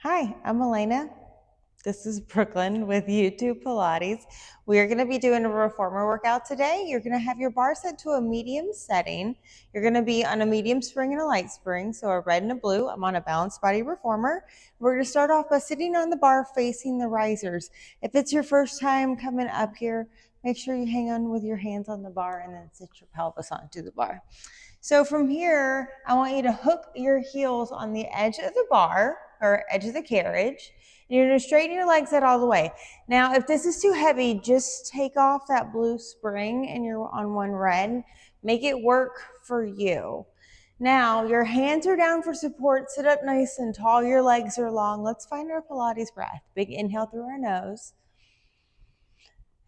Hi, I'm Elena. This is Brooklyn with YouTube Pilates. We are going to be doing a reformer workout today. You're going to have your bar set to a medium setting. You're going to be on a medium spring and a light spring, so a red and a blue. I'm on a balanced body reformer. We're going to start off by sitting on the bar facing the risers. If it's your first time coming up here, make sure you hang on with your hands on the bar and then sit your pelvis onto the bar. So from here, I want you to hook your heels on the edge of the bar or edge of the carriage. And you're going to straighten your legs out all the way. Now, if this is too heavy, just take off that blue spring and you're on one red. Make it work for you. Now, your hands are down for support. Sit up nice and tall. Your legs are long. Let's find our Pilates breath. Big inhale through our nose.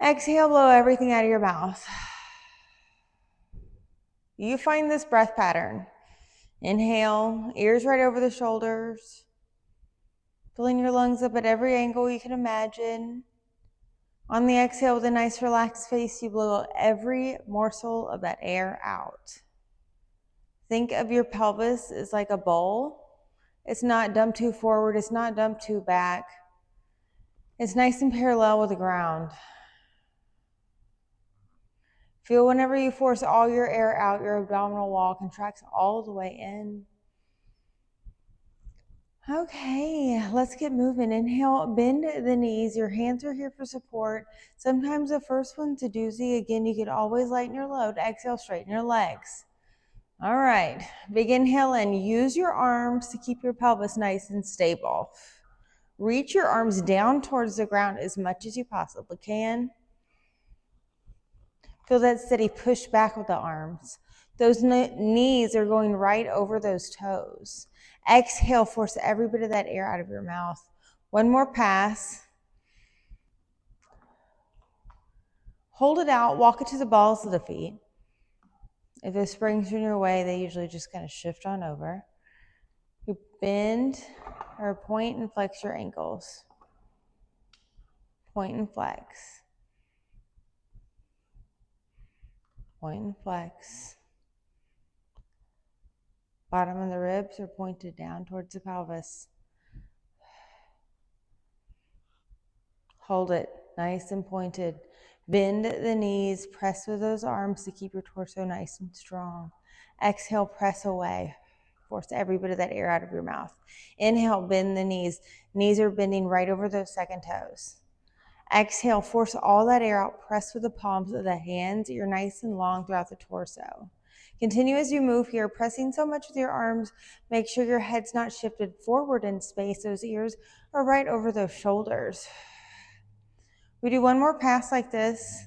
Exhale, blow everything out of your mouth. You find this breath pattern. Inhale, ears right over the shoulders. Filling your lungs up at every angle you can imagine. On the exhale, with a nice relaxed face, you blow every morsel of that air out. Think of your pelvis as like a bowl. It's not dumped too forward. It's not dumped too back. It's nice and parallel with the ground. Feel whenever you force all your air out, your abdominal wall contracts all the way in. Okay, let's get moving. Inhale, bend the knees. Your hands are here for support. Sometimes the first one's a doozy. Again, you can always lighten your load. Exhale, straighten your legs. All right, big inhale in. Use your arms to keep your pelvis nice and stable. Reach your arms down towards the ground as much as you possibly can. Feel that steady push back with the arms. Those knees are going right over those toes. Exhale, force every bit of that air out of your mouth. One more pass. Hold it out, walk it to the balls of the feet. If the springs are in your way, they usually just kind of shift on over. You bend or point and flex your ankles. Point and flex. Point and flex. Bottom of the ribs are pointed down towards the pelvis. Hold it nice and pointed. Bend the knees, press with those arms to keep your torso nice and strong. Exhale, press away. Force every bit of that air out of your mouth. Inhale, bend the knees. Knees are bending right over those second toes. Exhale, force all that air out. Press with the palms of the hands. You're nice and long throughout the torso. Continue as you move here, pressing so much with your arms. Make sure your head's not shifted forward in space. Those ears are right over those shoulders. We do one more pass like this,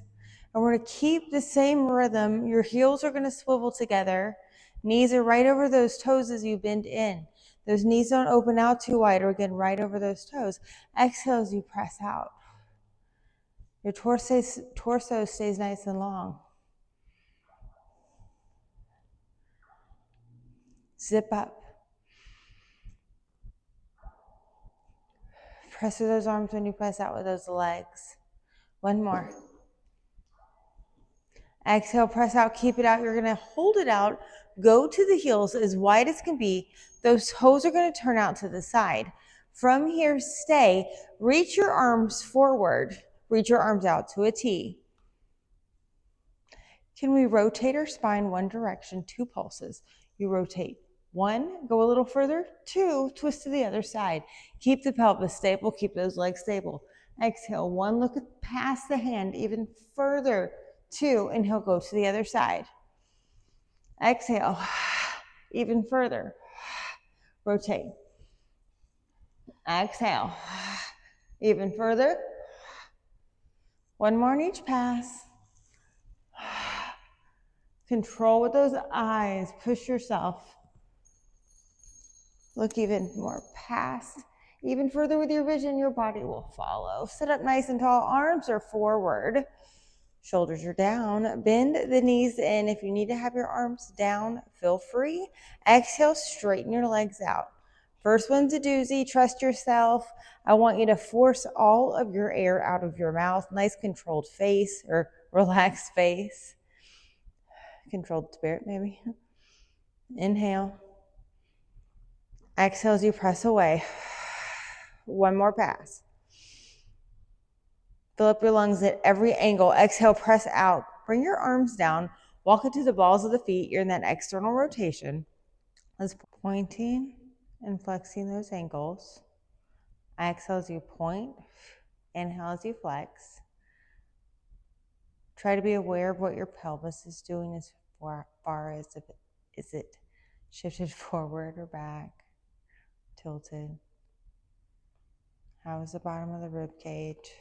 and we're going to keep the same rhythm. Your heels are going to swivel together. Knees are right over those toes as you bend in. Those knees don't open out too wide, or again, right over those toes. Exhale as you press out. Your torso stays nice and long. Zip up. Press with those arms when you press out with those legs. One more. Exhale, press out, keep it out. You're going to hold it out. Go to the heels as wide as can be. Those toes are going to turn out to the side. From here, stay. Reach your arms forward. Reach your arms out to a T. Can we rotate our spine one direction, 2 pulses? You rotate 1, go a little further, 2, twist to the other side. Keep the pelvis stable, keep those legs stable. Exhale, 1, look past the hand, even further. 2, inhale, go to the other side. Exhale, even further. Rotate. Exhale, even further. 1 more in each pass. Control with those eyes. Push yourself. Look even more past. Even further with your vision, your body will follow. Sit up nice and tall. Arms are forward. Shoulders are down. Bend the knees in. If you need to have your arms down, feel free. Exhale, straighten your legs out. First one's a doozy. Trust yourself. I want you to force all of your air out of your mouth. Nice controlled face or relaxed face. Controlled spirit, maybe. Inhale. Exhale as you press away. One more pass. Fill up your lungs at every angle. Exhale, press out. Bring your arms down. Walk into the balls of the feet. You're in that external rotation. Let's pointing and flexing those ankles. Exhale as you point. Inhale as you flex. Try to be aware of what your pelvis is doing as far as if is it shifted forward or back, tilted. How is the bottom of the rib cage?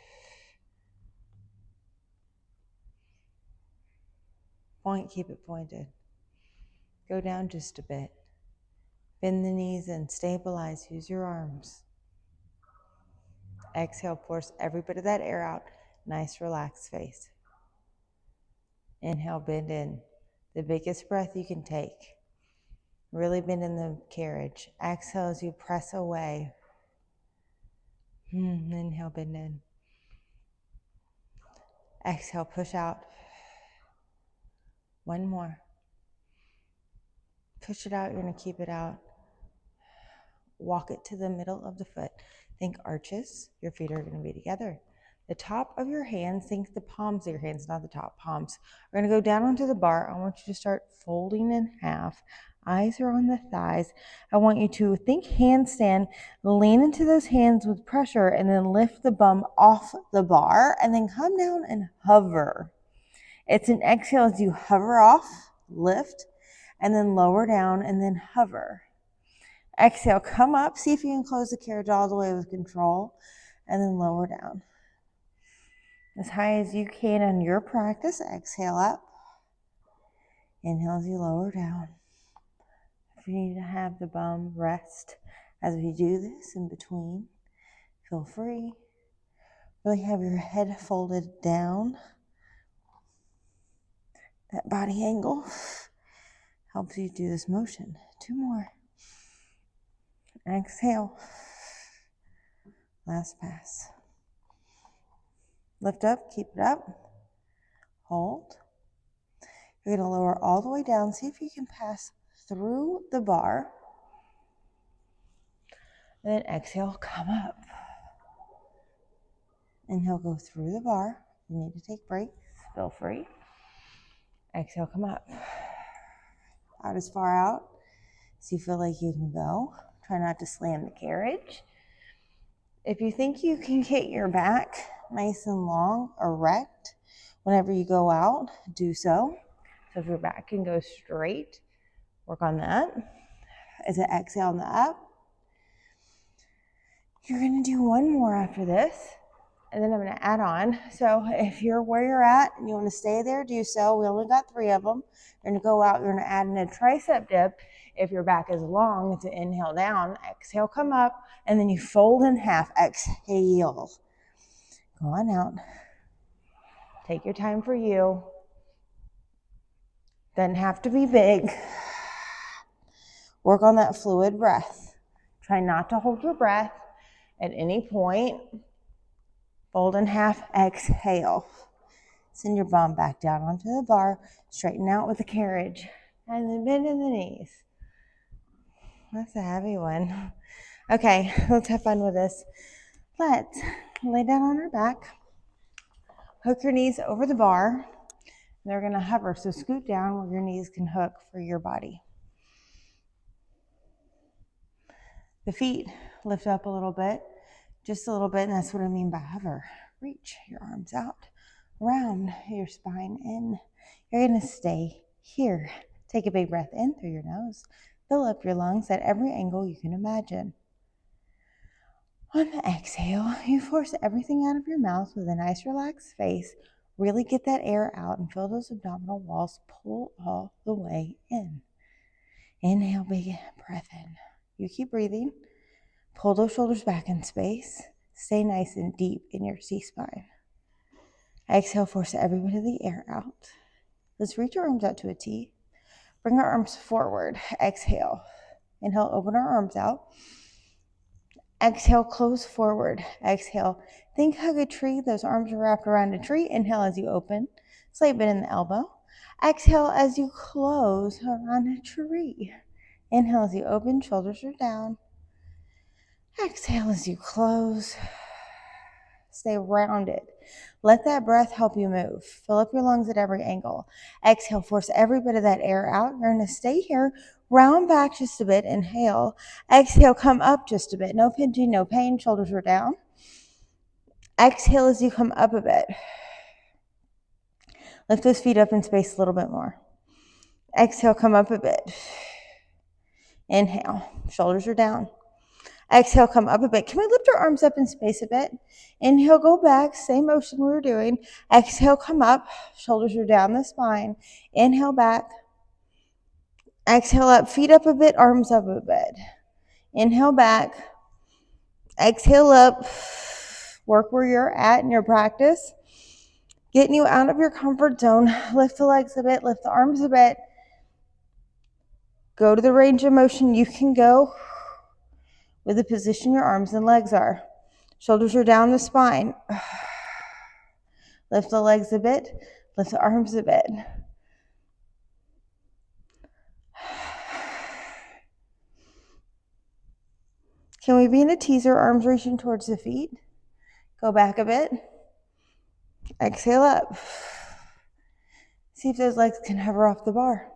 Point, keep it pointed. Go down just a bit. Bend the knees and stabilize. Use your arms. Exhale, force every bit of that air out. Nice relaxed face. Inhale, bend in. The biggest breath you can take. Really bend in the carriage. Exhale as you press away. Inhale, bend in. Exhale, push out. One more. Push it out. You're going to keep it out. Walk it to the middle of the foot. Think arches. Your feet are going to be together. The top of your hands, think the palms of your hands, not the top, palms. We're going to go down onto the bar. I want you to start folding in half. Eyes are on the thighs. I want you to think handstand, lean into those hands with pressure, and then lift the bum off the bar, and then come down and hover. It's an exhale as you hover off, lift, and then lower down, and then hover. Exhale, come up, see if you can close the carriage all the way with control, and then lower down. As high as you can on your practice, exhale up. Inhale as you lower down. If you need to have the bum rest as we do this in between, feel free. Really have your head folded down. That body angle helps you do this motion. 2 more. Exhale. Last pass. Lift up, keep it up. Hold. You're going to lower all the way down. See if you can pass through the bar. And then exhale, come up. Inhale, go through the bar. If you need to take breaks, feel free. Exhale, come up. Out as far out as you feel like you can go. Try not to slam the carriage. If you think you can get your back nice and long, erect, whenever you go out, do so. So if your back can go straight, work on that. As an exhale on the up. You're going to do one more after this, and then I'm going to add on. So if you're where you're at and you want to stay there, do so. We only got 3 of them. You're going to go out, you're going to add in a tricep dip. If your back is long, to inhale down, exhale, come up, and then you fold in half, exhale. Go on out. Take your time for you. Doesn't have to be big. Work on that fluid breath. Try not to hold your breath at any point. Fold in half, exhale. Send your bum back down onto the bar. Straighten out with the carriage. And then bend in the knees. That's a heavy one. Okay, let's have fun with this. Let's lay down on our back. Hook your knees over the bar. They're going to hover, so scoot down where your knees can hook for your body. The feet lift up a little bit, just a little bit, and that's what I mean by hover. Reach your arms out, round your spine in. You're going to stay here. Take a big breath in through your nose. Fill up your lungs at every angle you can imagine. On the exhale, you force everything out of your mouth with a nice relaxed face. Really get that air out and feel those abdominal walls pull all the way in. Inhale, big breath in. You keep breathing. Pull those shoulders back in space. Stay nice and deep in your C-spine. Exhale, force every bit of the air out. Let's reach our arms out to a T. Bring our arms forward. Exhale. Inhale, open our arms out. Exhale, close forward. Exhale. Think hug a tree. Those arms are wrapped around a tree. Inhale as you open. Slight bend in the elbow. Exhale as you close around a tree. Inhale as you open. Shoulders are down. Exhale as you close. Stay rounded. Let that breath help you move. Fill up your lungs at every angle. Exhale, force every bit of that air out. You're going to stay here. Round back just a bit. Inhale. Exhale, come up just a bit. No pinching, no pain. Shoulders are down. Exhale as you come up a bit. Lift those feet up in space a little bit more. Exhale, come up a bit. Inhale. Shoulders are down. Exhale, come up a bit. Can we lift our arms up in space a bit? Inhale, go back. Same motion we were doing. Exhale, come up. Shoulders are down the spine. Inhale, back. Exhale up. Feet up a bit. Arms up a bit. Inhale, back. Exhale up. Work where you're at in your practice. Getting you out of your comfort zone. Lift the legs a bit. Lift the arms a bit. Go to the range of motion you can go with the position your arms and legs are. Shoulders are down the spine. Lift the legs a bit. Lift the arms a bit. Can we be in a teaser, arms reaching towards the feet? Go back a bit. Exhale up. See if those legs can hover off the bar.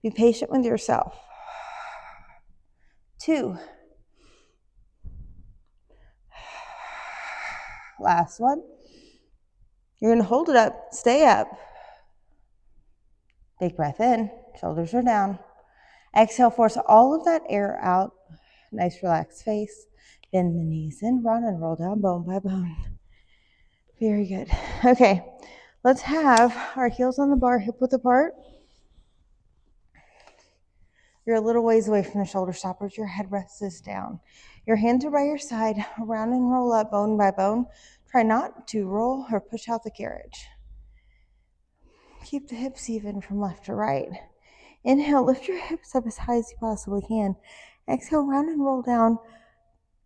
Be patient with yourself. 2. Last one. You're going to hold it up. Stay up. Big breath in. Shoulders are down. Exhale, force all of that air out. Nice relaxed face. Bend the knees in, run and roll down bone by bone. Very good. Okay, let's have our heels on the bar, hip width apart. You're a little ways away from the shoulder stoppers. Your head rests down. Your hands are by your side. Round and roll up bone by bone. Try not to roll or push out the carriage. Keep the hips even from left to right. Inhale, lift your hips up as high as you possibly can. Exhale, round and roll down.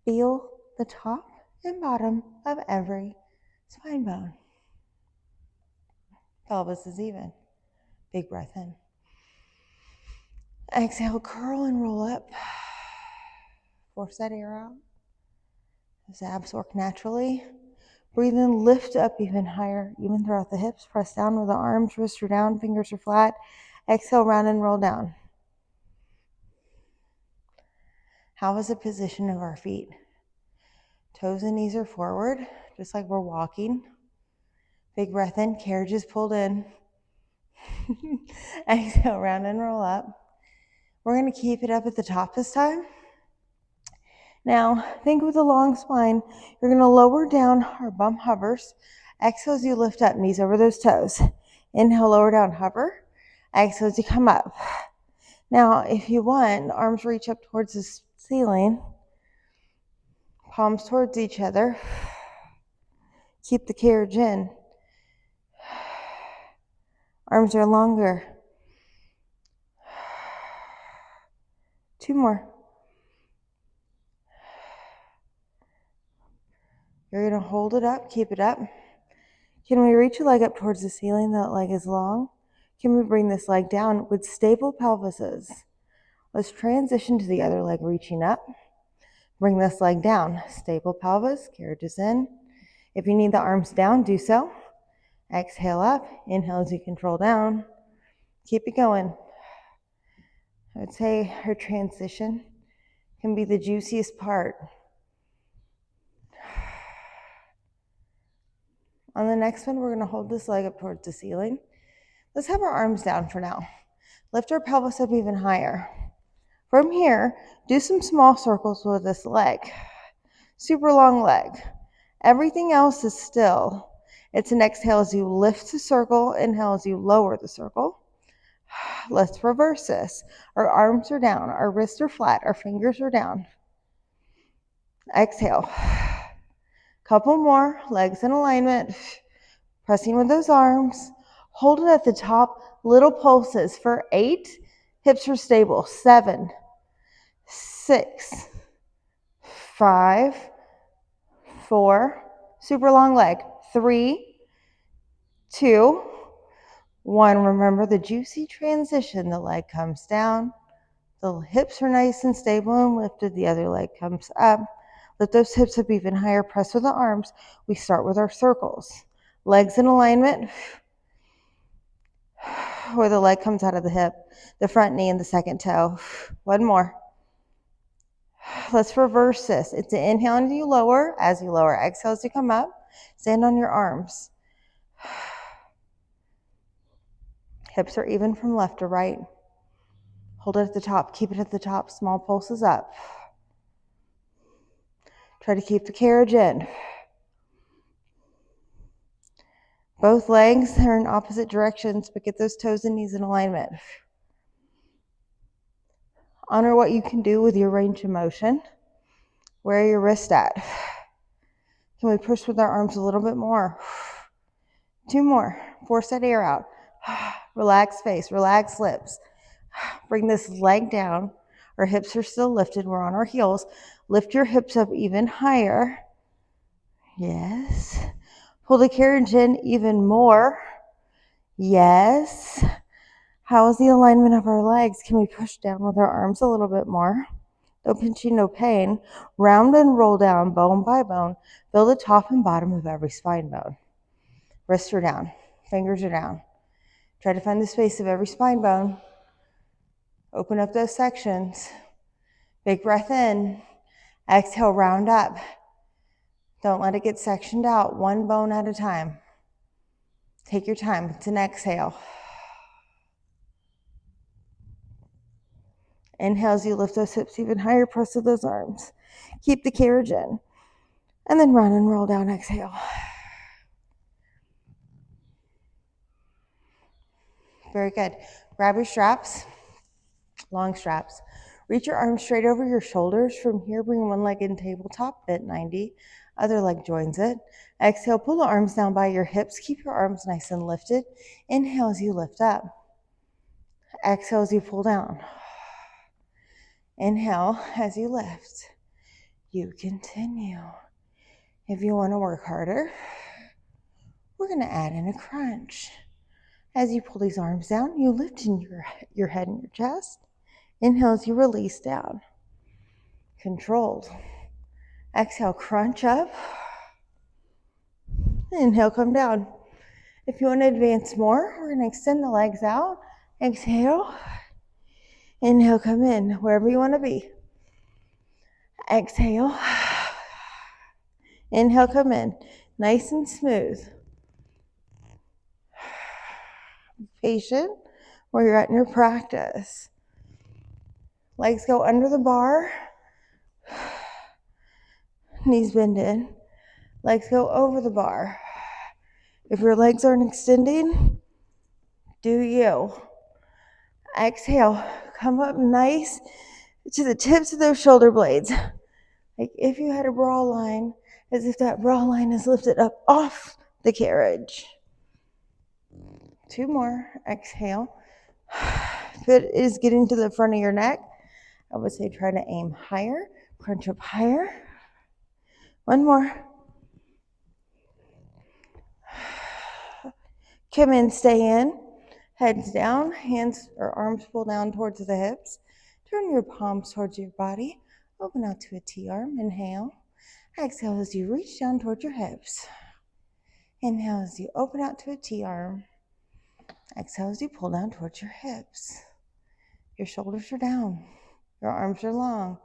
Feel the top and bottom of every spine bone. Pelvis is even. Big breath in. Exhale, curl and roll up. Force that air out. Those abs work naturally. Breathe in, lift up even higher, even throughout the hips. Press down with the arms, wrists are down, fingers are flat. Exhale, round and roll down. How is the position of our feet? Toes and knees are forward, just like we're walking. Big breath in, carriage is pulled in. Exhale, round and roll up. We're going to keep it up at the top this time. Now, think with a long spine. You're going to lower down, our bum hovers. Exhale as you lift up, knees over those toes. Inhale, lower down, hover. Exhale as you come up. Now, if you want, arms reach up towards the ceiling. Palms towards each other. Keep the carriage in. Arms are longer. 2 more. You're going to hold it up, keep it up. Can we reach a leg up towards the ceiling? That leg is long. Can we bring this leg down with stable pelvises? Let's transition to the other leg reaching up. Bring this leg down. Stable pelvis, carriage is in. If you need the arms down, do so. Exhale up. Inhale as you control down. Keep it going. I would say her transition can be the juiciest part. On the next one, we're going to hold this leg up towards the ceiling. Let's have our arms down for now. Lift our pelvis up even higher. From here, do some small circles with this leg. Super long leg. Everything else is still. It's an exhale as you lift the circle, inhale as you lower the circle. Let's reverse this. Our arms are down, our wrists are flat, our fingers are down. Exhale. Couple more, legs in alignment. Pressing with those arms. Hold it at the top, little pulses for 8. Hips are stable. 7, 6, 5, 4. Super long leg. 3, 2, 1. Remember the juicy transition. The leg comes down. The hips are nice and stable and lifted. The other leg comes up. Lift those hips up even higher. Press with the arms. We start with our circles. Legs in alignment, where the leg comes out of the hip, the front knee and the second toe. One more. Let's reverse this. It's an inhale as you lower. Exhale as you come up. Stand on your arms. Hips are even from left to right. Hold it at the top. Keep it at the top. Small pulses up. Try to keep the carriage in. Both legs are in opposite directions, but get those toes and knees in alignment. Honor what you can do with your range of motion. Where are your wrists at? Can we push with our arms a little bit more? 2 more. Force that air out. Relax face, relax lips. Bring this leg down. Our hips are still lifted. We're on our heels. Lift your hips up even higher. Yes. Pull the carriage in even more. Yes. How is the alignment of our legs? Can we push down with our arms a little bit more? No pinching, no pain. Round and roll down, bone by bone. Feel the top and bottom of every spine bone. Wrists are down. Fingers are down. Try to find the space of every spine bone. Open up those sections. Big breath in. Exhale, round up. Don't let it get sectioned out. One bone at a time. Take your time. It's an exhale. Inhale as you lift those hips even higher. Press with those arms. Keep the carriage in. And then run and roll down. Exhale. Very good. Grab your straps. Long straps. Reach your arms straight over your shoulders. From here, bring one leg in tabletop, bent 90. Other leg joins it. Exhale, pull the arms down by your hips. Keep your arms nice and lifted. Inhale as you lift up. Exhale as you pull down. Inhale as you lift. You continue. If you want to work harder, we're going to add in a crunch. As you pull these arms down, you lift in your head and your chest. Inhale as you release down. Controlled. Exhale, crunch up. Inhale, come down. If you want to advance more, we're going to extend the legs out. Exhale. Inhale, come in, wherever you want to be. Exhale. Inhale, come in. Nice and smooth. Be patient where you're at in your practice. Legs go under the bar. Knees bend in. Legs go over the bar. If your legs aren't extending, do you. Exhale. Come up nice to the tips of those shoulder blades. Like if you had a bra line, as if that bra line is lifted up off the carriage. 2 more. Exhale. If it is getting to the front of your neck, I would say try to aim higher. Crunch up higher. 1 more. Come in, stay in. Heads down, hands or arms pull down towards the hips. Turn your palms towards your body. Open out to a T-arm. Inhale. Exhale as you reach down towards your hips. Inhale as you open out to a T-arm. Exhale as you pull down towards your hips. Your shoulders are down. Your arms are long.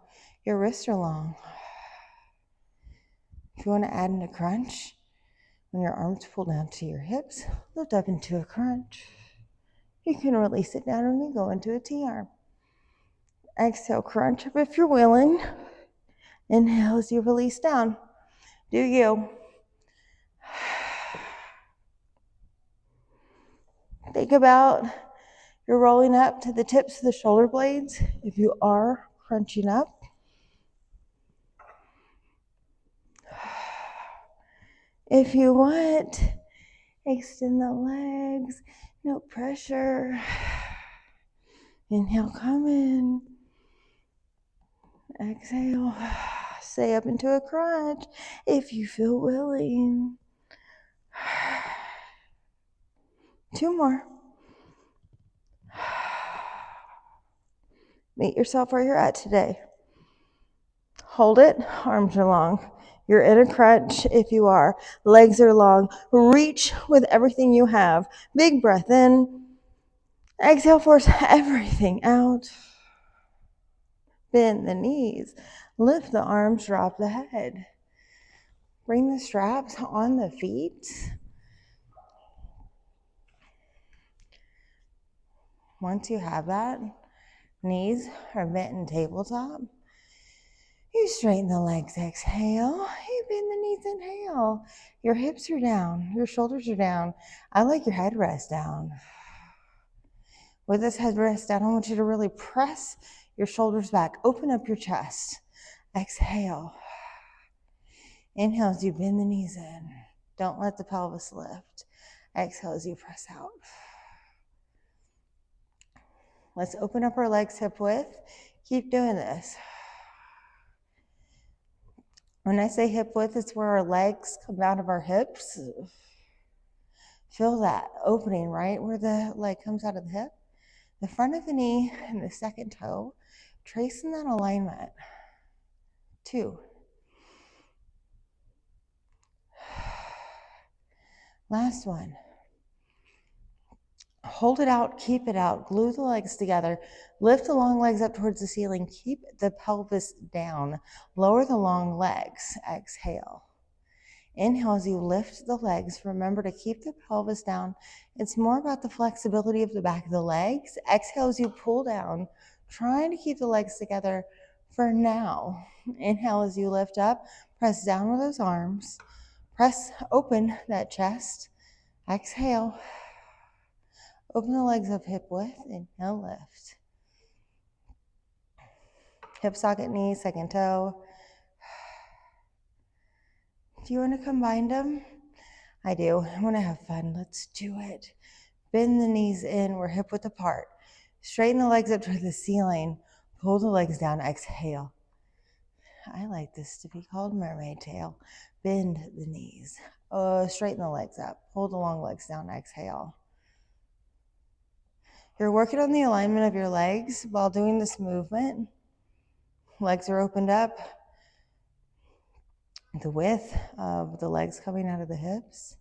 Your wrists are long. If you want to add in a crunch, when your arms pull down to your hips, lift up into a crunch. You can release it down when you go into a T-arm. Exhale, crunch up if you're willing. Inhale as you release down. Do you. Think about you're rolling up to the tips of the shoulder blades. If you are crunching up, if you want, extend the legs, no pressure. Inhale, come in. Exhale, stay up into a crunch if you feel willing. 2 more. Meet yourself where you're at today. Hold it, arms are long. You're in a crunch if you are. Legs are long. Reach with everything you have. Big breath in. Exhale, force everything out. Bend the knees. Lift the arms, drop the head. Bring the straps on the feet. Once you have that, knees are bent in tabletop. You straighten the legs, exhale. You bend the knees, inhale. Your hips are down, your shoulders are down. I like your headrest down. With this headrest down, I want you to really press your shoulders back. Open up your chest. Exhale. Inhale as you bend the knees in. Don't let the pelvis lift. Exhale as you press out. Let's open up our legs hip width. Keep doing this. When I say hip width, it's where our legs come out of our hips. Feel that opening right where the leg comes out of the hip. The front of the knee and the second toe. Tracing that alignment. 2. Last one. Hold it out, keep it out, glue the legs together, lift the long legs up towards the ceiling, keep the pelvis down, lower the long legs, exhale. Inhale as you lift the legs, remember to keep the pelvis down. It's more about the flexibility of the back of the legs. Exhale as you pull down, trying to keep the legs together for now. Inhale as you lift up, press down with those arms, press open that chest, exhale. Open the legs up hip width, inhale, lift. Hip socket, knee, second toe. Do you want to combine them? I do. I want to have fun. Let's do it. Bend the knees in, we're hip width apart. Straighten the legs up to the ceiling. Pull the legs down, exhale. I like this to be called mermaid tail. Bend the knees. Straighten the legs up. Pull the long legs down, exhale. You're working on the alignment of your legs while doing this movement. Legs are opened up. The width of the legs coming out of the hips.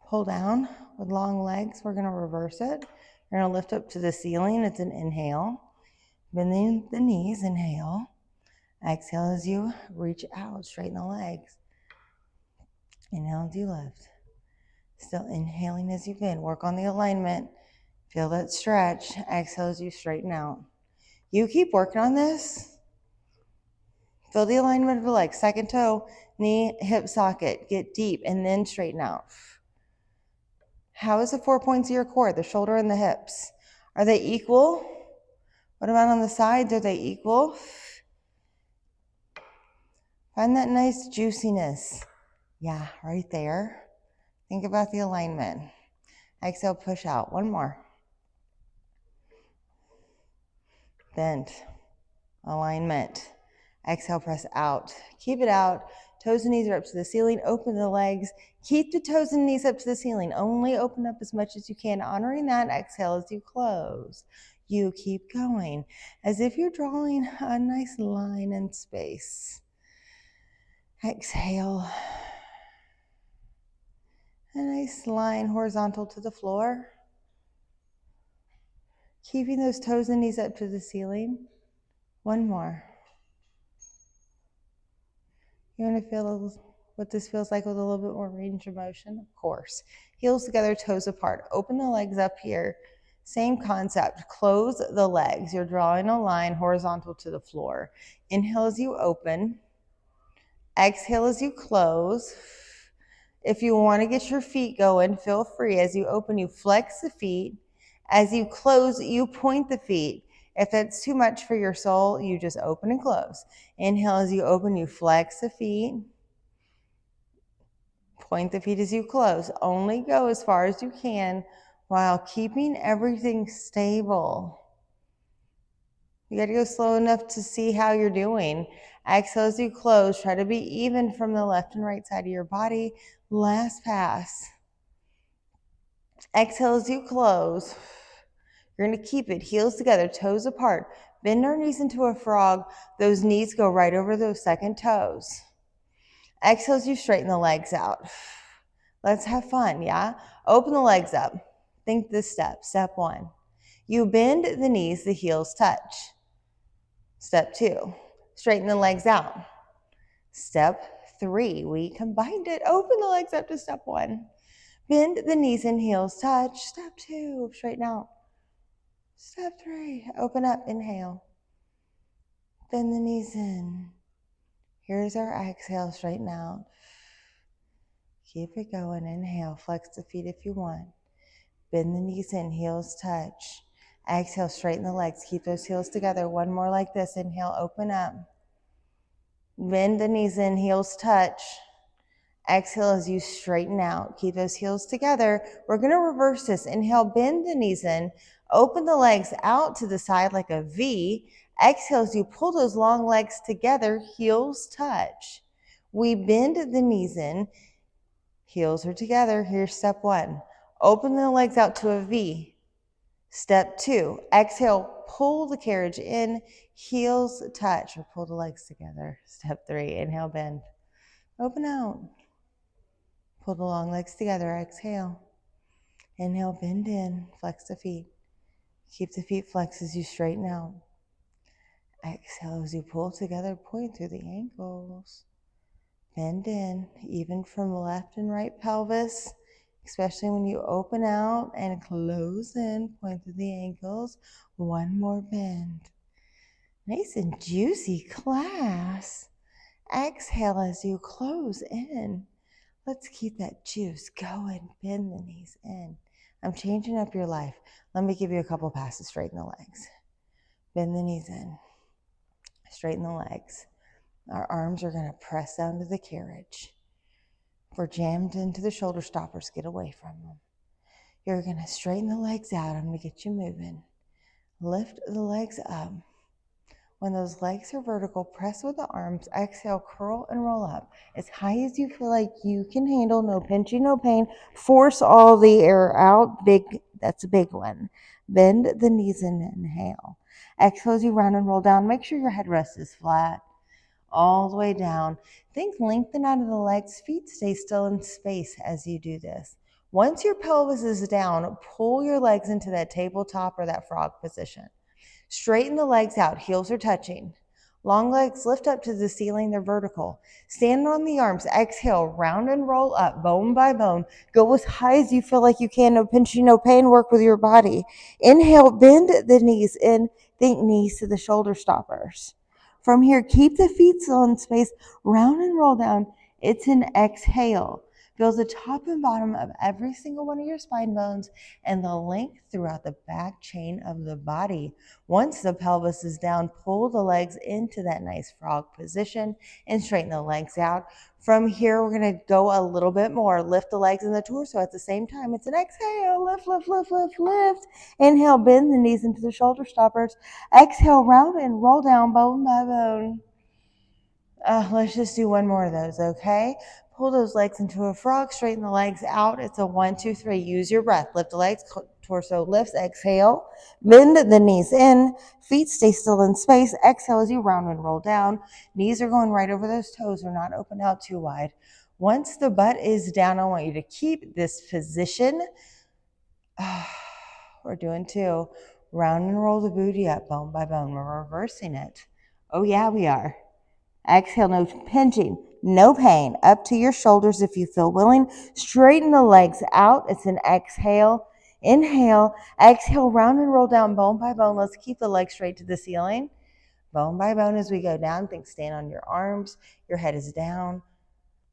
Pull down with long legs. We're going to reverse it. We're going to lift up to the ceiling. It's an inhale. Bending the knees, inhale. Exhale as you reach out, straighten the legs. Inhale as you lift. Still inhaling as you bend. Work on the alignment. Feel that stretch. Exhale as you straighten out. You keep working on this. Feel the alignment of the legs. Second toe, knee, hip socket. Get deep and then straighten out. How is the 4 points of your core, the shoulder and the hips? Are they equal? What about on the sides? Are they equal? Find that nice juiciness. Yeah, right there. Think about the alignment. Exhale, push out. One more. Bend. Alignment. Exhale, press out. Keep it out. Toes and knees are up to the ceiling. Open the legs. Keep the toes and knees up to the ceiling. Only open up as much as you can. Honoring that, exhale as you close. You keep going as if you're drawing a nice line in space. Exhale. A nice line horizontal to the floor. Keeping those toes and knees up to the ceiling. One more. You want to feel what this feels like with a little bit more range of motion? Of course. Heels together, toes apart. Open the legs up here. Same concept. Close the legs. You're drawing a line horizontal to the floor. Inhale as you open. Exhale as you close. If you want to get your feet going, feel free. As you open, you flex the feet. As you close, you point the feet. If that's too much for your soul, you just open and close. Inhale as you open, you flex the feet. Point the feet as you close. Only go as far as you can while keeping everything stable. You got to go slow enough to see how you're doing. Exhale as you close. Try to be even from the left and right side of your body. Last pass. Exhale as you close. You're going to keep it heels together, toes apart. Bend our knees into a frog. Those knees go right over those second toes. Exhale as you straighten the legs out. Let's have fun, yeah? Open the legs up. Think this step. Step 1. You bend the knees, the heels touch. Step 2. Straighten the legs out. Step 3. We combined it. Open the legs up to step 1. Bend the knees and heels touch. Step 2. Straighten out. Step 3. Open up. Inhale. Bend the knees in. Here's our exhale. Straighten out. Keep it going. Inhale. Flex the feet if you want. Bend the knees in. Heels touch. Exhale. Straighten the legs. Keep those heels together. One more like this. Inhale. Open up. Bend the knees in. Heels touch. Exhale as you straighten out. Keep those heels together. We're going to reverse this. Inhale. Bend the knees in. Open the legs out to the side like a V. Exhale as you pull those long legs together. Heels touch. We bend the knees in. Heels are together. Here's step 1. Open the legs out to a V. Step 2. Exhale, pull the carriage in. Heels touch or pull the legs together. Step 3. Inhale, bend. Open out. Pull the long legs together. Exhale. Inhale, bend in. Flex the feet. Keep the feet flexed as you straighten out. Exhale as you pull together. Point through the ankles. Bend in, even from left and right pelvis, especially when you open out and close in, point through the ankles. One more bend. Nice and juicy class. Exhale as you close in. Let's keep that juice going. Bend the knees in. I'm changing up your life. Let me give you a couple passes. Straighten the legs. Bend the knees in. Straighten the legs. Our arms are going to press down to the carriage. If we're jammed into the shoulder stoppers, get away from them. You're going to straighten the legs out. I'm going to get you moving. Lift the legs up. When those legs are vertical, press with the arms. Exhale, curl and roll up. As high as you feel like you can handle. No pinching, no pain. Force all the air out. Big, that's a big one. Bend the knees and inhale. Exhale as you round and roll down. Make sure your headrest is flat. All the way down. Think lengthen out of the legs. Feet stay still in space as you do this. Once your pelvis is down, pull your legs into that tabletop or that frog position. Straighten the legs out. Heels are touching. Long legs lift up to the ceiling. They're vertical. Stand on the arms. Exhale, round and roll up, bone by bone. Go as high as you feel like you can. No pinching, no pain. Work with your body. Inhale, bend the knees in. Think knees to the shoulder stoppers. From here, keep the feet still in space. Round and roll down. It's an exhale. Feel the top and bottom of every single one of your spine bones and the length throughout the back chain of the body. Once the pelvis is down, pull the legs into that nice frog position and straighten the legs out. From here, we're going to go a little bit more. Lift the legs and the torso at the same time. It's an exhale. Lift, lift, lift, lift, lift. Inhale, bend the knees into the shoulder stoppers. Exhale, round and roll down, bone by bone. Let's just do one more of those, okay? Pull those legs into a frog, straighten the legs out. It's a 1, 2, 3. Use your breath. Lift the legs, torso lifts, exhale. Bend the knees in, feet stay still in space. Exhale as you round and roll down. Knees are going right over those toes. They're not open out too wide. Once the butt is down, I want you to keep this position. We're doing 2. Round and roll the booty up, bone by bone. We're reversing it. Oh yeah, we are. Exhale, no pinching, no pain. Up to your shoulders if you feel willing. Straighten the legs out. It's an exhale. Inhale. Exhale, round and roll down bone by bone. Let's keep the legs straight to the ceiling. Bone by bone as we go down. Think stand on your arms. Your head is down.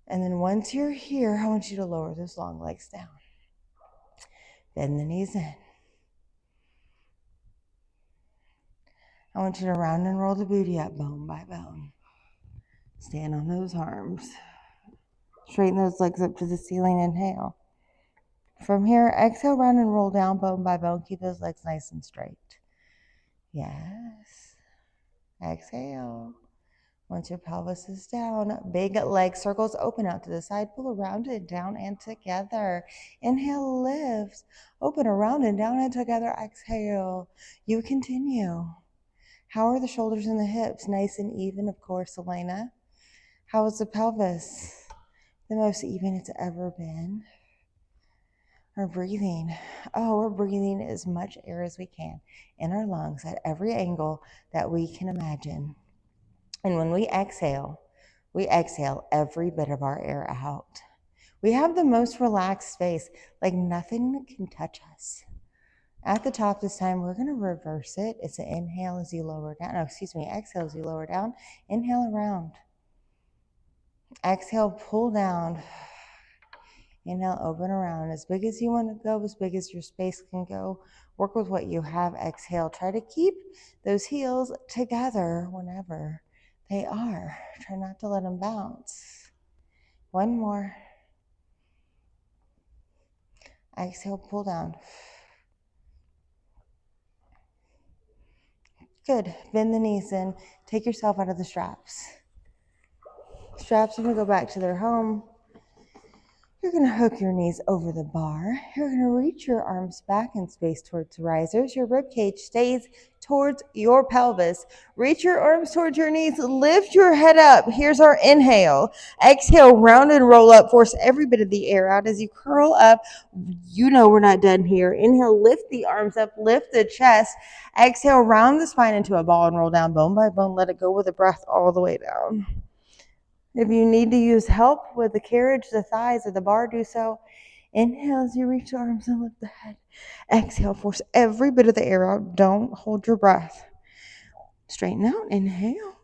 And then once you're here, I want you to lower those long legs down. Bend the knees in. I want you to round and roll the booty up bone by bone. Stand on those arms. Straighten those legs up to the ceiling. Inhale. From here, exhale, round and roll down bone by bone. Keep those legs nice and straight. Yes. Exhale. Once your pelvis is down, big leg circles open out to the side. Pull around and down and together. Inhale, lift. Open around and down and together. Exhale. You continue. How are the shoulders and the hips? Nice and even, of course, Elena. How is the pelvis? The most even it's ever been. Our breathing. Oh, we're breathing as much air as we can in our lungs at every angle that we can imagine. And when we exhale every bit of our air out. We have the most relaxed space, like nothing can touch us. At the top this time, we're going to reverse it. It's an inhale as you lower down. No, excuse me, exhale as you lower down. Inhale around. Exhale, pull down. Inhale, open around. As big as you want to go, as big as your space can go. Work with what you have. Exhale. Try to keep those heels together whenever they are. Try not to let them bounce. One more. Exhale, pull down. Good. Bend the knees in. Take yourself out of the straps. Straps are going to go back to their home. You're going to hook your knees over the bar. You're going to reach your arms back in space towards the risers. Your rib cage stays towards your pelvis. Reach your arms towards your knees. Lift your head up. Here's our inhale. Exhale, round and roll up. Force every bit of the air out as you curl up. You know we're not done here. Inhale, lift the arms up. Lift the chest. Exhale, round the spine into a ball and roll down bone by bone. Let it go with the breath all the way down. If you need to use help with the carriage, the thighs, or the bar, do so. Inhale as you reach the arms and lift the head. Exhale, force every bit of the air out. Don't hold your breath. Straighten out. Inhale.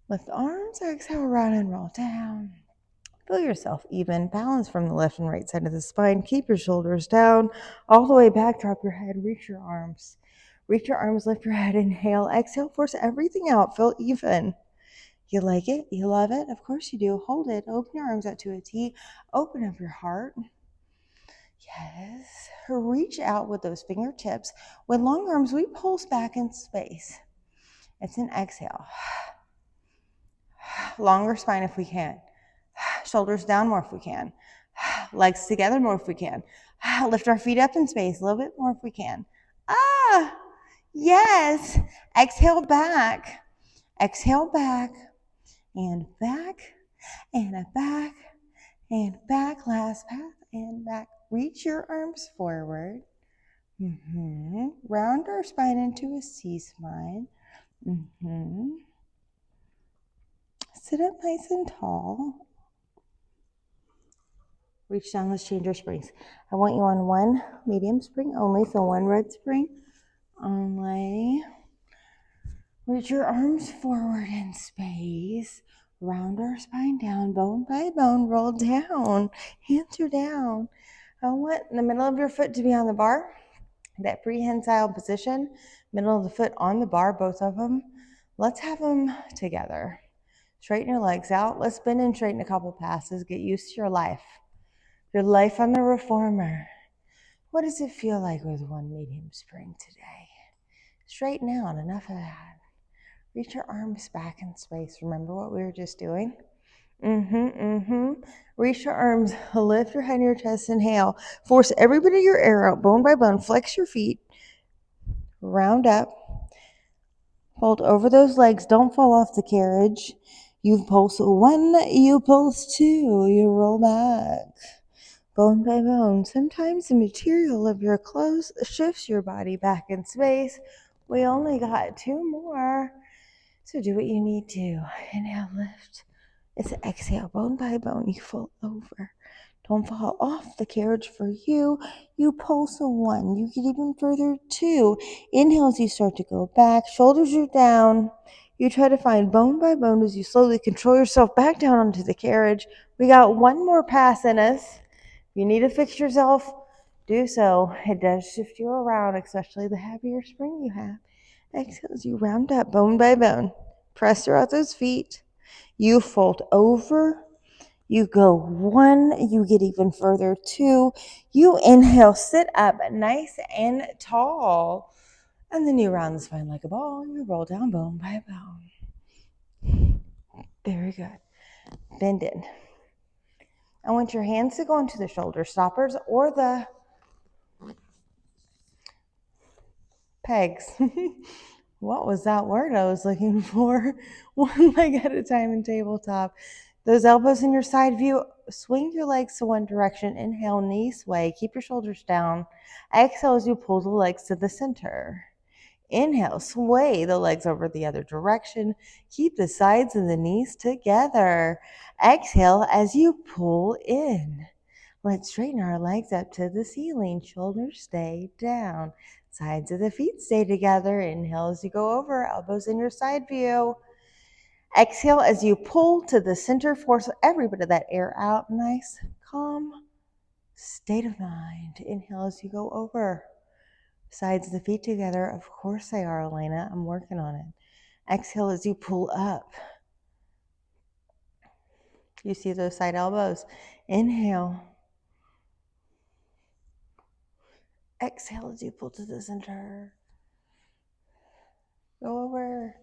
Lift the arms. Exhale, round and roll down. Feel yourself even. Balance from the left and right side of the spine. Keep your shoulders down. All the way back. Drop your head. Reach your arms. Reach your arms. Lift your head. Inhale. Exhale. Force everything out. Feel even. You like it? You love it? Of course you do. Hold it. Open your arms out to a T. Open up your heart. Yes. Reach out with those fingertips. With long arms, we pulse back in space. It's an exhale. Longer spine if we can. Shoulders down more if we can. Legs together more if we can. Lift our feet up in space a little bit more if we can. Yes. Exhale back. Exhale back. And back, and a back, and back. Last path, and back. Reach your arms forward. Round our spine into a C-spine. Sit up nice and tall. Reach down, let's change our springs. I want you on one medium spring only, so one red spring only. Reach your arms forward in space. Round our spine down, bone by bone, roll down. Hands are down. I want the middle of your foot to be on the bar. That prehensile position, middle of the foot on the bar, both of them. Let's have them together. Straighten your legs out. Let's bend and straighten a couple passes. Get used to your life. Your life on the Reformer. What does it feel like with one medium spring today? Straighten out. Enough of that. Reach your arms back in space. Remember what we were just doing? Reach your arms. Lift your head and your chest. Inhale. Force every bit of your air out, bone by bone. Flex your feet. Round up. Fold over those legs. Don't fall off the carriage. You pulse one. You pulse two. You roll back. Bone by bone. Sometimes the material of your clothes shifts your body back in space. We only got two more. So do what you need to. Inhale, lift. It's an exhale, bone by bone. You fold over. Don't fall off the carriage for you. You pulse a one. You get even further, two. Inhale as you start to go back. Shoulders are down. You try to find bone by bone as you slowly control yourself back down onto the carriage. We got one more pass in us. If you need to fix yourself, do so. It does shift you around, especially the heavier spring you have. Exhale as you round up, bone by bone. Press throughout those feet. You fold over. You go one. You get even further, two. You inhale, sit up nice and tall. And then you round the spine like a ball. You roll down bone by bone. Very good. Bend in. I want your hands to go into the shoulder stoppers or the pegs. What was that word I was looking for? One leg at a time in tabletop. Those elbows in your side view. Swing your legs to one direction. Inhale, knee sway. Keep your shoulders down. Exhale as you pull the legs to the center. Inhale, sway the legs over the other direction. Keep the sides and the knees together. Exhale as you pull in. Let's straighten our legs up to the ceiling. Shoulders stay down. Sides of the feet stay together. Inhale as you go over, elbows in your side view. Exhale as you pull to the center. Force every bit of that air out. Nice, calm state of mind. Inhale as you go over. Sides of the feet together. Of course they are, Elena. I'm working on it. Exhale as you pull up. You see those side elbows. Inhale. Exhale as you pull to the center. Go over.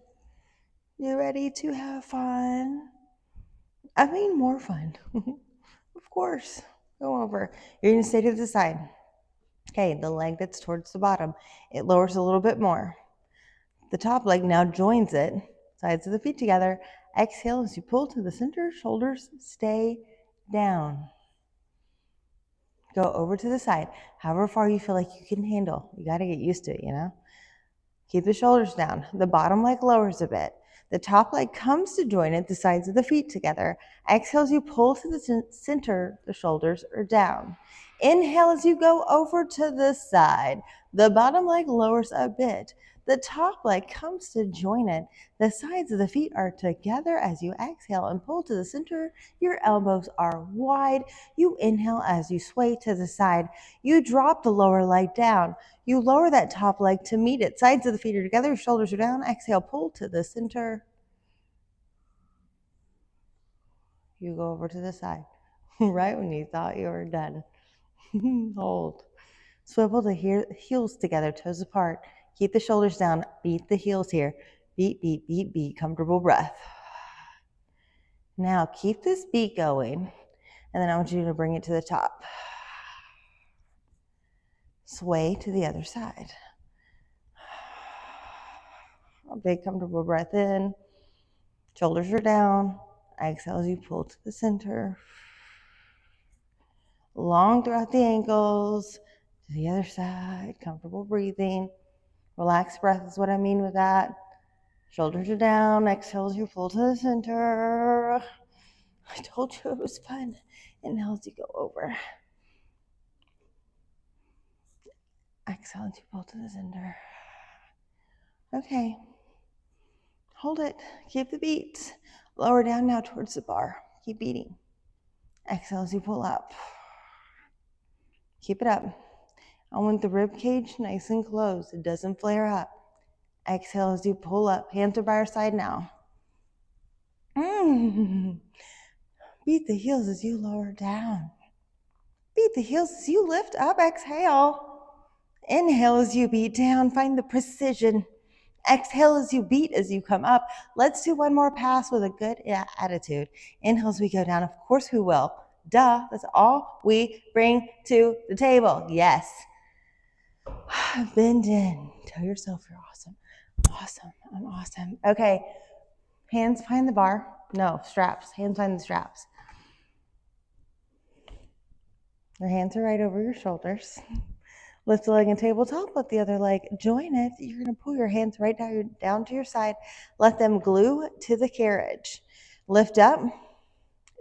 You ready to have fun? I mean more fun. Of course. Go over. You're going to stay to the side. Okay, the leg that's towards the bottom, it lowers a little bit more. The top leg now joins it. Sides of the feet together. Exhale as you pull to the center. Shoulders stay down. Go over to the side. However far you feel like you can handle. You got to get used to it, you know? Keep the shoulders down. The bottom leg lowers a bit. The top leg comes to join it, the sides of the feet together. Exhale as you pull to the center, the shoulders are down. Inhale as you go over to the side. The bottom leg lowers a bit. The top leg comes to join it. The sides of the feet are together as you exhale and pull to the center. Your elbows are wide. You inhale as you sway to the side. You drop the lower leg down. You lower that top leg to meet it. Sides of the feet are together, shoulders are down. Exhale, pull to the center. You go over to the side, right when you thought you were done. Hold. Swivel the heels together, toes apart. Keep the shoulders down. Beat the heels here. Beat, beat, beat, beat. Comfortable breath. Now keep this beat going, and then I want you to bring it to the top. Sway to the other side. A big comfortable breath in. Shoulders are down. Exhale as you pull to the center. Long throughout the ankles. To the other side. Comfortable breathing. Relaxed breath is what I mean with that. Shoulders are down. Exhale as you pull to the center. I told you it was fun. Inhale as you go over. Exhale as you pull to the center. Okay. Hold it. Keep the beat. Lower down now towards the bar. Keep beating. Exhale as you pull up. Keep it up. I want the rib cage nice and closed. It doesn't flare up. Exhale as you pull up. Hands are by your side now. Beat the heels as you lower down. Beat the heels as you lift up. Exhale. Inhale as you beat down. Find the precision. Exhale as you beat as you come up. Let's do one more pass with a good attitude. Inhale as we go down. Of course we will. Duh, that's all we bring to the table. Yes. Bend in. Tell yourself you're awesome. Awesome. I'm awesome. Okay. Hands find the bar. No, straps. Hands find the straps. Your hands are right over your shoulders. Lift the leg in tabletop, let the other leg join it. You're going to pull your hands right down to your side. Let them glue to the carriage. Lift up.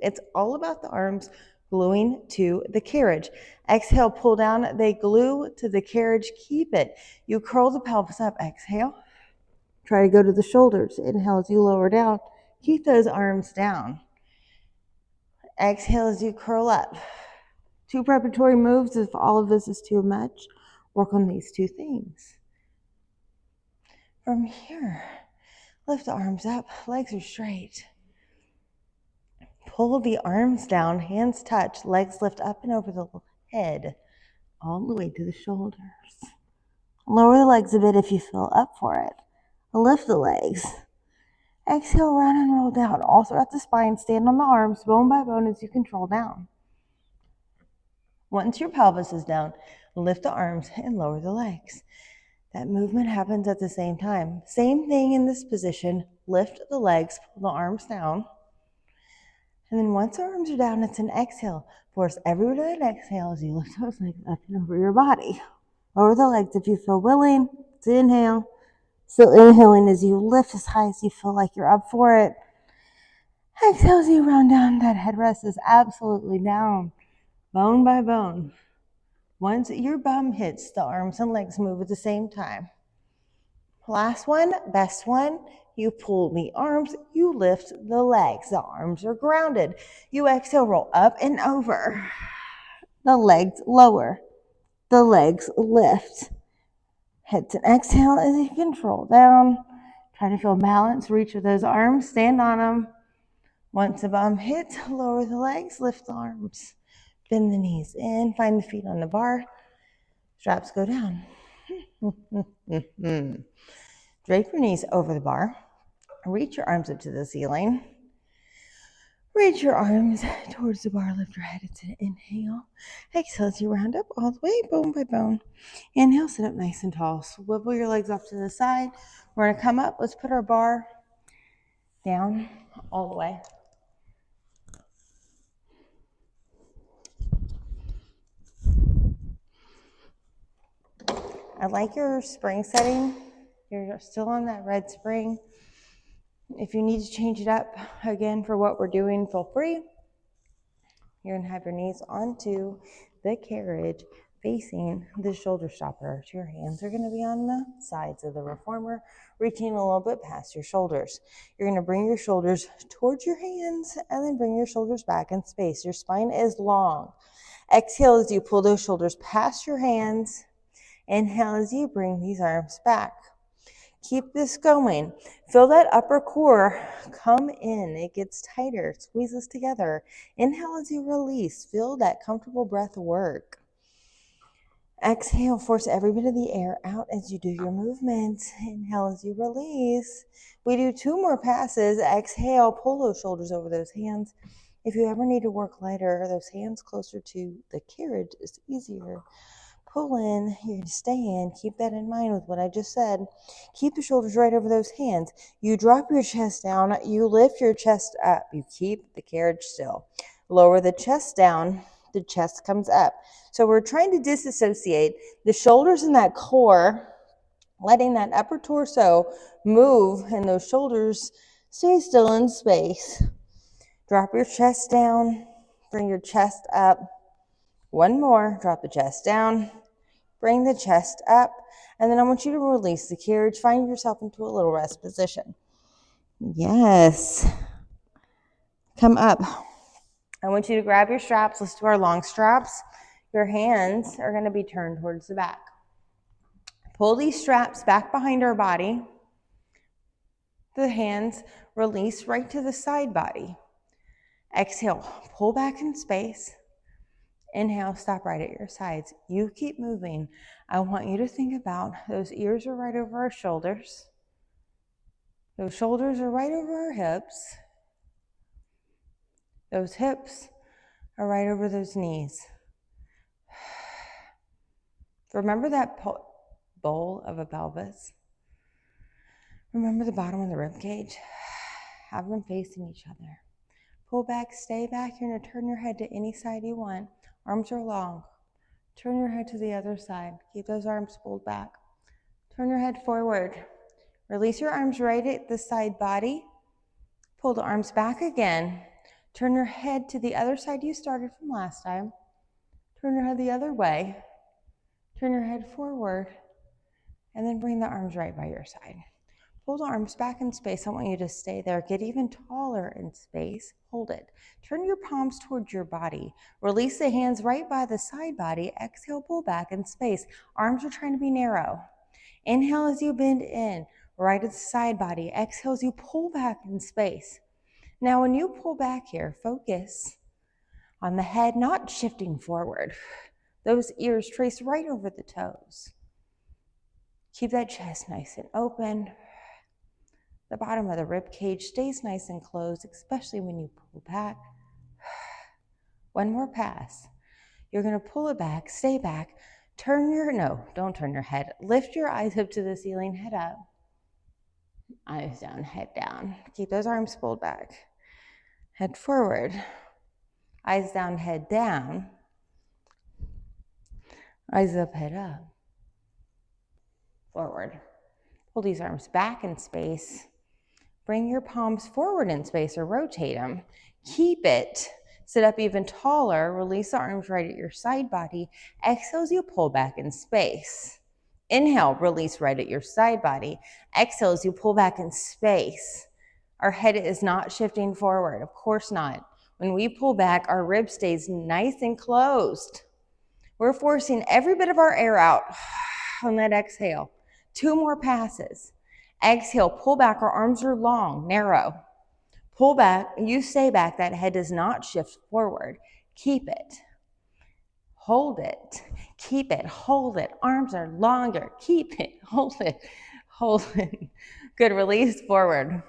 It's all about the arms gluing to the carriage. Exhale, pull down. They glue to the carriage. Keep it. You curl the pelvis up. Exhale. Try to go to the shoulders. Inhale as you lower down. Keep those arms down. Exhale as you curl up. 2 preparatory moves. If all of this is too much, work on these 2 things. From here, lift the arms up. Legs are straight. Pull the arms down. Hands touch. Legs lift up and over the head, all the way to the shoulders. Lower the legs a bit if you feel up for it. Lift the legs. Exhale, run and roll down. All throughout the spine, stand on the arms, bone by bone as you control down. Once your pelvis is down, lift the arms and lower the legs. That movement happens at the same time. Same thing in this position. Lift the legs, pull the arms down. And then once the arms are down, it's an exhale. Force every bit of an exhale as you lift those legs up and over your body. Over the legs if you feel willing to inhale. Still inhaling as you lift as high as you feel like you're up for it. Exhale as you round down. That headrest is absolutely down, bone by bone. Once your bum hits, the arms and legs move at the same time. Last one, best one. You pull the arms, you lift the legs. The arms are grounded. You exhale, roll up and over. The legs lower. The legs lift. Head to exhale as you control down. Try to feel balance. Reach with those arms. Stand on them. Once the bum hits, lower the legs, lift the arms. Bend the knees in. Find the feet on the bar. Straps go down. Drape your knees over the bar. Reach your arms up to the ceiling. Reach your arms towards the bar. Lift your head. It's an inhale. Exhale as you round up all the way, bone by bone. Inhale, sit up nice and tall. Swivel your legs off to the side. We're going to come up. Let's put our bar down all the way. I like your spring setting. You're still on that red spring. If you need to change it up again for what we're doing, feel free. You're going to have your knees onto the carriage facing the shoulder stopper. Your hands are going to be on the sides of the reformer, reaching a little bit past your shoulders. You're going to bring your shoulders towards your hands and then bring your shoulders back in space. Your spine is long. Exhale as you pull those shoulders past your hands. Inhale as you bring these arms back. Keep this going. Feel that upper core come in. It gets tighter. Squeeze this together. Inhale as you release. Feel that comfortable breath work. Exhale. Force every bit of the air out as you do your movements. Inhale as you release. We do 2 more passes. Exhale. Pull those shoulders over those hands. If you ever need to work lighter, those hands closer to the carriage is easier. Pull in, you're going to stay in. Keep that in mind with what I just said. Keep the shoulders right over those hands. You drop your chest down. You lift your chest up. You keep the carriage still. Lower the chest down. The chest comes up. So we're trying to disassociate the shoulders and that core, letting that upper torso move and those shoulders stay still in space. Drop your chest down. Bring your chest up. One more. Drop the chest down. Bring the chest up, and then I want you to release the carriage. Find yourself into a little rest position. Yes. Come up. I want you to grab your straps. Let's do our long straps. Your hands are going to be turned towards the back. Pull these straps back behind our body. The hands release right to the side body. Exhale, pull back in space. Inhale, stop right at your sides. You keep moving. I want you to think about those ears are right over our shoulders. Those shoulders are right over our hips. Those hips are right over those knees. Remember that bowl of a pelvis? Remember the bottom of the rib cage? Have them facing each other. Pull back, stay back. You're going to turn your head to any side you want. Arms are long. Turn your head to the other side. Keep those arms pulled back. Turn your head forward. Release your arms right at the side body. Pull the arms back again. Turn your head to the other side you started from last time. Turn your head the other way. Turn your head forward. And then bring the arms right by your side. Pull the arms back in space. I want you to stay there. Get even taller in space. Hold it. Turn your palms towards your body. Release the hands right by the side body. Exhale, pull back in space. Arms are trying to be narrow. Inhale as you bend in, right at the side body. Exhale as you pull back in space. Now, when you pull back here, focus on the head not shifting forward. Those ears trace right over the toes. Keep that chest nice and open. The bottom of the rib cage stays nice and closed, especially when you pull back. One more pass. You're going to pull it back, stay back, Don't turn your head. Lift your eyes up to the ceiling, head up. Eyes down, head down. Keep those arms pulled back. Head forward. Eyes down, head down. Eyes up, head up. Forward. Pull these arms back in space. Bring your palms forward in space or rotate them. Keep it. Sit up even taller. Release the arms right at your side body. Exhale as you pull back in space. Inhale, release right at your side body. Exhale as you pull back in space. Our head is not shifting forward. Of course not. When we pull back, our rib stays nice and closed. We're forcing every bit of our air out on that exhale. 2 more passes. Exhale, pull back. Our arms are long, narrow. Pull back. You stay back. That head does not shift forward. Keep it. Hold it. Keep it. Hold it. Arms are longer. Keep it. Hold it. Hold it. Good. Release forward.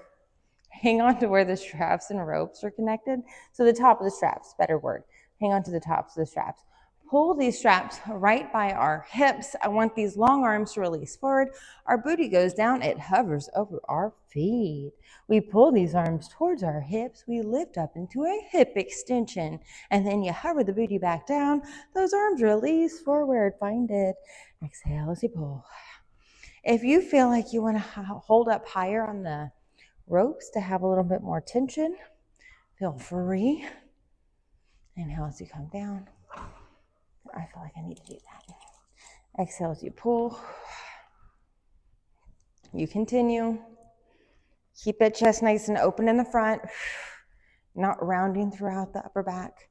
Hang on to where the straps and ropes are connected. So the top of the straps, better word. Hang on to the tops of the straps. Pull these straps right by our hips. I want these long arms to release forward. Our booty goes down. It hovers over our feet. We pull these arms towards our hips. We lift up into a hip extension. And then you hover the booty back down. Those arms release forward. Find it. Exhale as you pull. If you feel like you want to hold up higher on the ropes to have a little bit more tension, feel free. Inhale as you come down. I feel like I need to do that. Exhale as you pull. You continue. Keep that chest nice and open in the front, not rounding throughout the upper back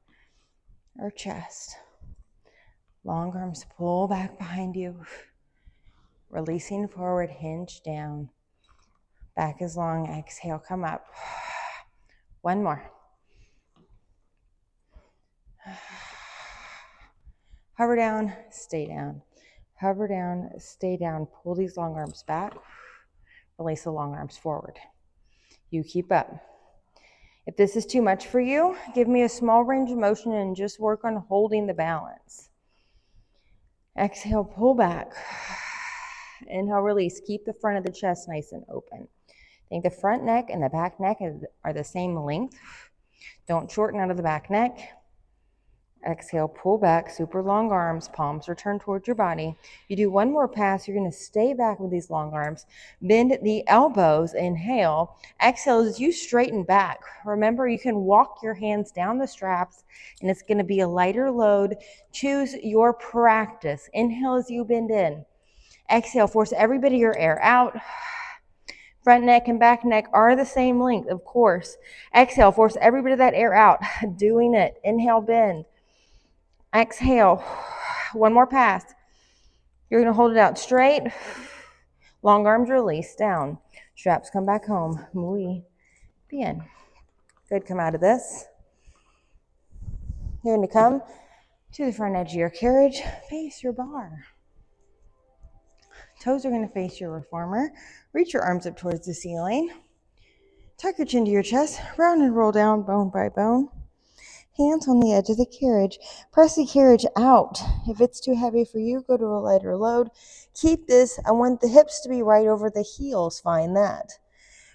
or chest. Long arms pull back behind you. Releasing forward, hinge down. Back is long. Exhale, come up. 1 more. Hover down, stay down. Hover down, stay down. Pull these long arms back. Release the long arms forward. You keep up. If this is too much for you, give me a small range of motion and just work on holding the balance. Exhale, pull back. Inhale, release. Keep the front of the chest nice and open. Think the front neck and the back neck are the same length. Don't shorten out of the back neck. Exhale, pull back, super long arms, palms return towards your body. You do 1 more pass, you're going to stay back with these long arms. Bend the elbows, inhale. Exhale as you straighten back. Remember, you can walk your hands down the straps, and it's going to be a lighter load. Choose your practice. Inhale as you bend in. Exhale, force every bit of your air out. Front neck and back neck are the same length, of course. Exhale, force every bit of that air out. Doing it. Inhale, bend. Exhale. 1 more pass. You're going to hold it out straight. Long arms release down. Straps come back home. Muy bien. Good. Come out of this. You're going to come to the front edge of your carriage. Face your bar. Toes are going to face your reformer. Reach your arms up towards the ceiling. Tuck your chin to your chest. Round and roll down bone by bone. Hands on the edge of the carriage. Press the carriage out. If it's too heavy for you, go to a lighter load. Keep this. I want the hips to be right over the heels. Find that.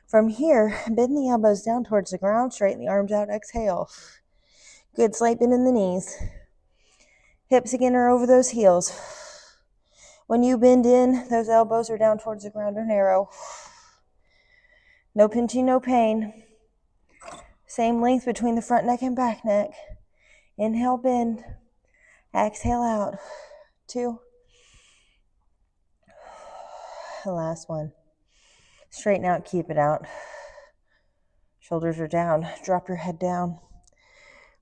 From here, bend the elbows down towards the ground. Straighten the arms out. Exhale. Good. Slight bend in the knees. Hips again are over those heels. When you bend in, those elbows are down towards the ground or narrow. No pinching, no pain. Same length between the front neck and back neck. Inhale, bend. Exhale out. 2. The last one. Straighten out, keep it out. Shoulders are down. Drop your head down.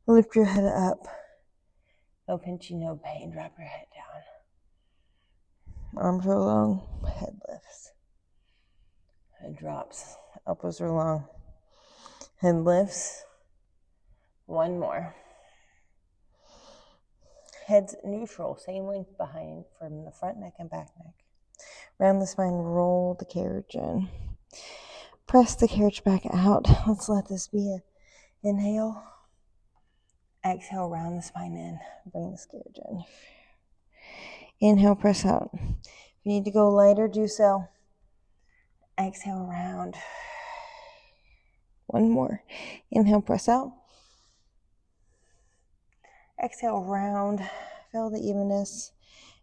Lift your head up. No pinching, no pain. Drop your head down. Arms are long. Head lifts. Head drops. Elbows are long. Head lifts. 1 more. Head's neutral, same length behind from the front neck and back neck. Round the spine, roll the carriage in. Press the carriage back out. Let's let this be an inhale. Exhale, round the spine in. Bring this carriage in. Inhale, press out. If you need to go lighter, do so. Exhale, round. One more. Inhale, press out. Exhale, round. Feel the evenness.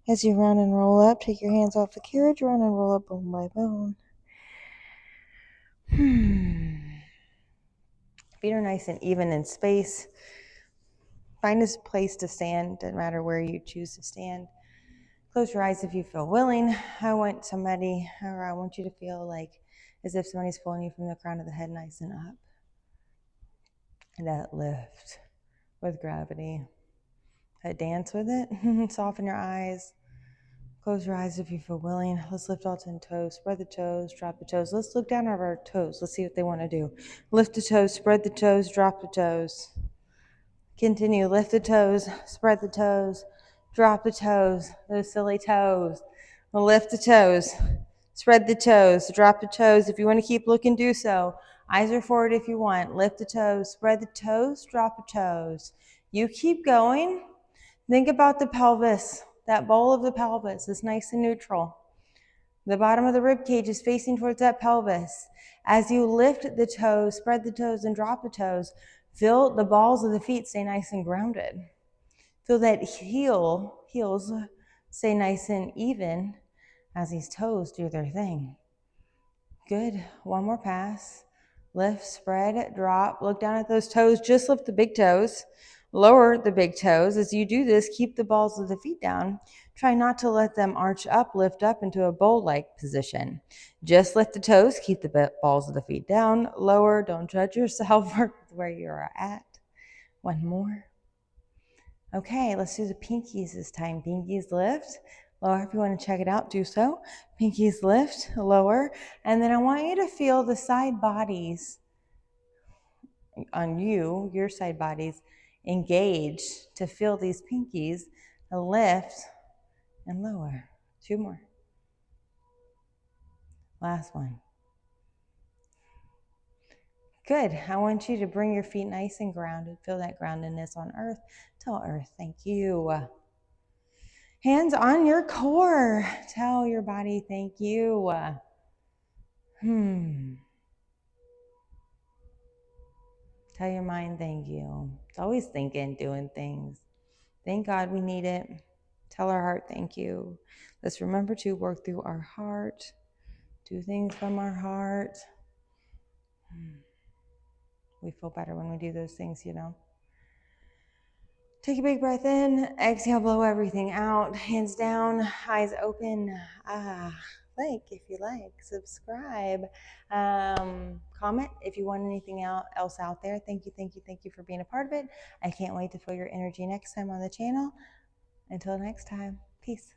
As you round and roll up, take your hands off the carriage, round and roll up bone by bone. Feet are nice and even in space. Find a place to stand, doesn't matter where you choose to stand. Close your eyes if you feel willing. I want you to feel like as if somebody's pulling you from the crown of the head nice and up. And that lift with gravity. That dance with it. Soften your eyes. Close your eyes if you feel willing. Let's lift all 10 toes. Spread the toes, drop the toes. Let's look down at our toes. Let's see what they want to do. Lift the toes, spread the toes, drop the toes. Continue. Lift the toes, spread the toes, drop the toes. Those silly toes. Lift the toes, spread the toes, drop the toes. If you want to keep looking, do so. Eyes are forward if you want. Lift the toes, spread the toes, drop the toes. You keep going. Think about the pelvis. That bowl of the pelvis is nice and neutral. The bottom of the rib cage is facing towards that pelvis. As you lift the toes, spread the toes, and drop the toes, feel the balls of the feet stay nice and grounded. Feel that heels stay nice and even as these toes do their thing. Good. One more pass. Lift, spread, drop. Look down at those toes. Just lift the big toes. Lower the big toes. As you do this, keep the balls of the feet down. Try not to let them arch up, lift up into a bowl-like position. Just lift the toes. Keep the balls of the feet down. Lower. Don't judge yourself. Work with where you're at. One more. Okay, let's do the pinkies this time. Pinkies lift. Lower. If you want to check it out, do so. Pinkies lift, lower. And then I want you to feel the side bodies on you, your side bodies, engage to feel these pinkies lift and lower. Two more. Last one. Good. I want you to bring your feet nice and grounded. Feel that groundedness on earth. Tell earth, thank you. Hands on your core. Tell your body, thank you. Tell your mind, thank you. It's always thinking, doing things. Thank God we need it. Tell our heart, thank you. Let's remember to work through our heart. Do things from our heart. We feel better when we do those things, you know. Take a big breath in. Exhale, blow everything out. Hands down, eyes open. Like if you like, subscribe, comment if you want anything else out there. Thank you for being a part of it. I can't wait to feel your energy next time on the channel. Until next time, peace.